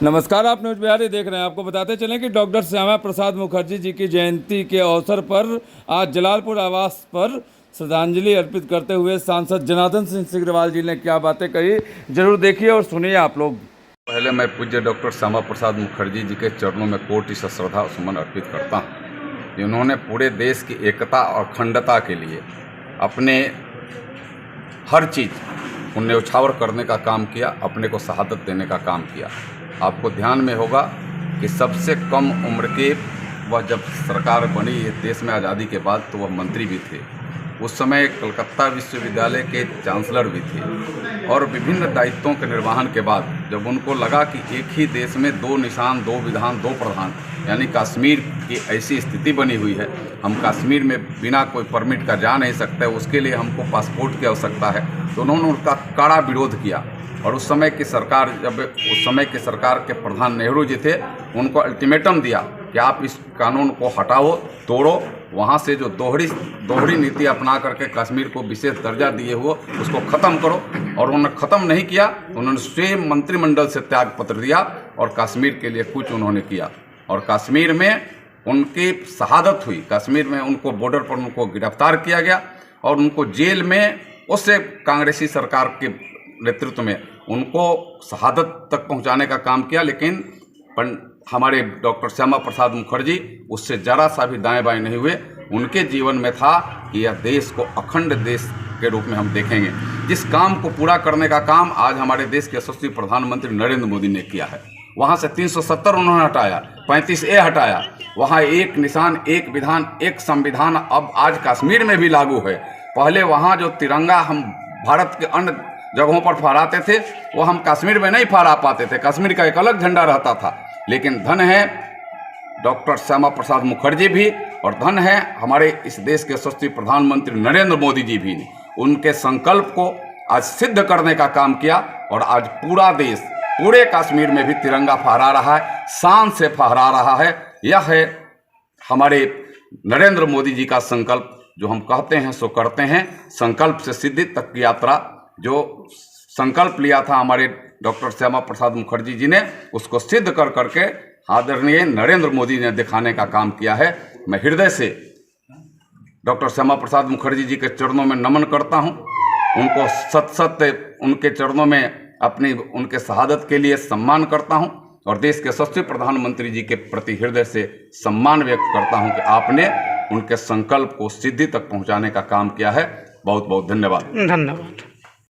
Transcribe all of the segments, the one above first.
नमस्कार, आप न्यूज बिहारी देख रहे हैं। आपको बताते चलें कि डॉक्टर श्यामा प्रसाद मुखर्जी जी की जयंती के अवसर पर आज जलालपुर आवास पर श्रद्धांजलि अर्पित करते हुए सांसद जनार्दन सिंह सिग्रीवाल जी ने क्या बातें कही, जरूर देखिए और सुनिए आप लोग। पहले मैं पूज्य डॉक्टर श्यामा प्रसाद मुखर्जी जी के चरणों में कोटि से श्रद्धा और सुमन अर्पित करता हूँ। जिन्होंने पूरे देश की एकता और अखंडता के लिए अपने हर चीज़ को न्यौछावर करने का काम किया, अपने को शहादत देने का काम किया। आपको ध्यान में होगा कि सबसे कम उम्र के वह जब सरकार बनी इस देश में आज़ादी के बाद, तो वह मंत्री भी थे। उस समय कलकत्ता विश्वविद्यालय के चांसलर भी थे और विभिन्न दायित्वों के निर्वहन के बाद जब उनको लगा कि एक ही देश में दो निशान, दो विधान, दो प्रधान, यानी कश्मीर की ऐसी स्थिति बनी हुई है, हम कश्मीर में बिना कोई परमिट का जा नहीं सकते, उसके लिए हमको पासपोर्ट की आवश्यकता है, तो उन्होंने उनका कड़ा विरोध किया। और उस समय की सरकार, जब उस समय की सरकार के प्रधान नेहरू जी थे, उनको अल्टीमेटम दिया कि आप इस कानून को हटाओ, तोड़ो, वहाँ से जो दोहरी नीति अपना करके कश्मीर को विशेष दर्जा दिए हुए उसको ख़त्म करो। और उन्होंने ख़त्म नहीं किया, उन्होंने स्वयं मंत्रिमंडल से त्याग पत्र दिया और कश्मीर के लिए कुछ उन्होंने किया। और कश्मीर में उनकी शहादत हुई। कश्मीर में उनको बॉर्डर पर उनको गिरफ्तार किया गया और उनको जेल में उससे कांग्रेसी सरकार के नेतृत्व में उनको शहादत तक पहुंचाने का काम किया। लेकिन हमारे डॉक्टर श्यामा प्रसाद मुखर्जी उससे जरा सा भी दाएं बाएं नहीं हुए। उनके जीवन में था कि यह देश को अखंड देश के रूप में हम देखेंगे। जिस काम को पूरा करने का काम आज हमारे देश के यशस्वी प्रधानमंत्री नरेंद्र मोदी ने किया है। वहाँ से 370 उन्होंने हटाया, 35A हटाया, वहाँ एक निशान, एक विधान, एक संविधान अब आज कश्मीर में भी लागू है। पहले वहाँ जो तिरंगा हम भारत के अन्य जगहों पर फहराते थे, वो हम कश्मीर में नहीं फहरा पाते थे। कश्मीर का एक अलग झंडा रहता था। लेकिन धन है डॉक्टर श्यामा प्रसाद मुखर्जी भी और धन है हमारे इस देश के यशस्वी प्रधानमंत्री नरेंद्र मोदी जी भी ने उनके संकल्प को आज सिद्ध करने का काम किया। और आज पूरा देश, पूरे कश्मीर में भी तिरंगा फहरा रहा है, शान से फहरा रहा है। यह है हमारे नरेंद्र मोदी जी का संकल्प। जो हम कहते हैं सो करते हैं। संकल्प से सिद्धि तक की यात्रा, जो संकल्प लिया था हमारे डॉक्टर श्यामा प्रसाद मुखर्जी जी ने, उसको सिद्ध कर करके आदरणीय नरेंद्र मोदी ने दिखाने का काम किया है। मैं हृदय से डॉक्टर श्यामा प्रसाद मुखर्जी जी के चरणों में नमन करता हूं। उनको सत उनके चरणों में अपनी उनके शहादत के लिए सम्मान करता हूं और देश के यशस्वी प्रधानमंत्री जी के प्रति हृदय से सम्मान व्यक्त करता हूं कि आपने उनके संकल्प को सिद्धि तक पहुंचाने का काम किया है। बहुत बहुत धन्यवाद।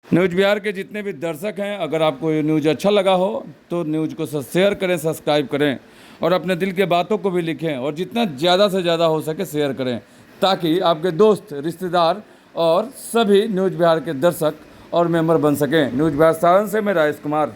न्यूज बिहार के जितने भी दर्शक हैं, अगर आपको ये न्यूज़ अच्छा लगा हो तो न्यूज़ को शेयर करें, सब्सक्राइब करें और अपने दिल के बातों को भी लिखें और जितना ज़्यादा से ज़्यादा हो सके शेयर करें, ताकि आपके दोस्त, रिश्तेदार और सभी न्यूज बिहार के दर्शक और मेंबर बन सकें। न्यूज बिहार सारण से मैं राजेश कुमार।